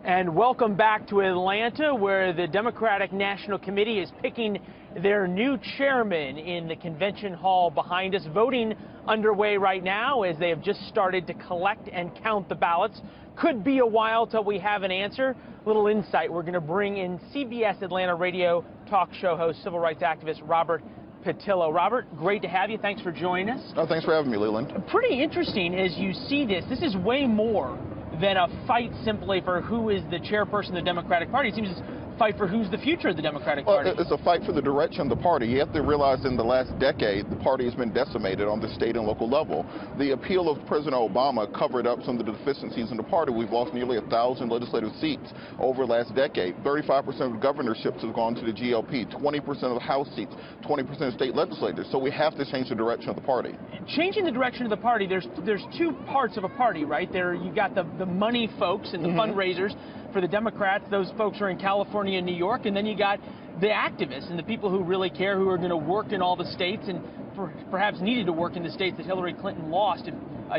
And welcome back to Atlanta, where the Democratic National Committee is picking their new chairman in the convention hall behind us. Voting underway right now as they have just started to collect and count the ballots. Could be a while till we have an answer. Little insight, we're going to bring in CBS Atlanta radio talk show host, civil rights activist Robert Patillo. Robert, great to have you. Thanks for joining us. Oh, thanks for having me, Leland. Pretty interesting as you see this. This is way more than a fight simply for who is the chairperson of the Democratic Party. It seems it's a fight for who's the future of the Democratic Party. Well, it's a fight for the direction of the party. You have to realize in the last decade, the party has been decimated on the state and local level. The appeal of President Obama covered up some of the deficiencies in the party. We've lost nearly 1,000 legislative seats over the last decade. 35% of governorships have gone to the GOP, 20% of the House seats, 20% of state legislators. So we have to change the direction of the party. Changing the direction of the party, there's two parts of a party, right? You got the money folks and the fundraisers for the Democrats. Those folks are in California and New York. And then you got the activists and the people who really care, who are going to work in all the states and perhaps needed to work in the states that Hillary Clinton lost. If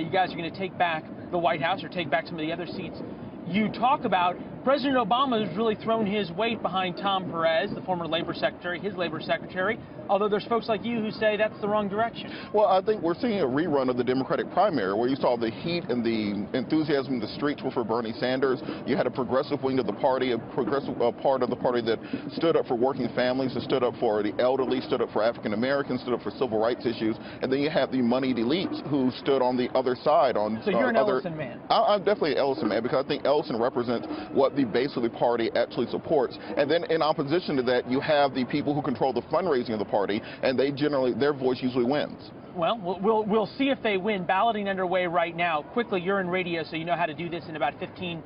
you guys are going to take back the White House or take back some of the other seats you talk about, President Obama has really thrown his weight behind Tom Perez, the former labor secretary, his labor secretary, although there's folks like you who say that's the wrong direction. Well, I think we're seeing a rerun of the Democratic primary where you saw the heat and the enthusiasm in the streets were for Bernie Sanders. You had a progressive wing of the party, a progressive part of the party that stood up for working families, that stood up for the elderly, stood up for African Americans, stood up for civil rights issues. And then you have the moneyed elites who stood on the other side. So you're an Ellison man? I'm definitely an Ellison man because I think Ellison represents what the base of the party actually supports. And then in opposition to that, you have the people who control the fundraising of the party, and they generally, their voice usually wins. Well, we'll see if they win. Balloting underway right now. Quickly, you're in radio, so you know how to do this in about 15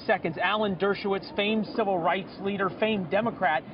seconds. Alan Dershowitz, famed civil rights leader, famed Democrat,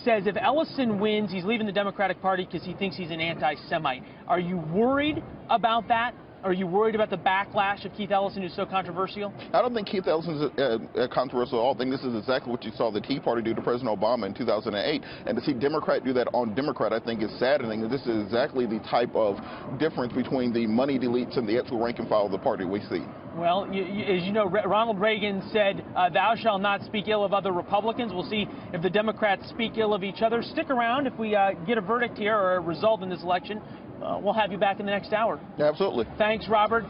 says if Ellison wins, he's leaving the Democratic Party because he thinks he's an anti-Semite. Are you worried about that? Are you worried about the backlash of Keith Ellison, who's so controversial? I don't think Keith Ellison is controversial at all. I think this is exactly what you saw the Tea Party do to President Obama in 2008. And to see Democrat do that on Democrat, I think is saddening. This is exactly the type of difference between the moneyed elites and the actual rank and file of the party we see. Well, as you know, Ronald Reagan said, thou shalt not speak ill of other Republicans. We'll see if the Democrats speak ill of each other. Stick around. If we get a verdict here or a result in this election, we'll have you back in the next hour. Absolutely. Thanks, Robert.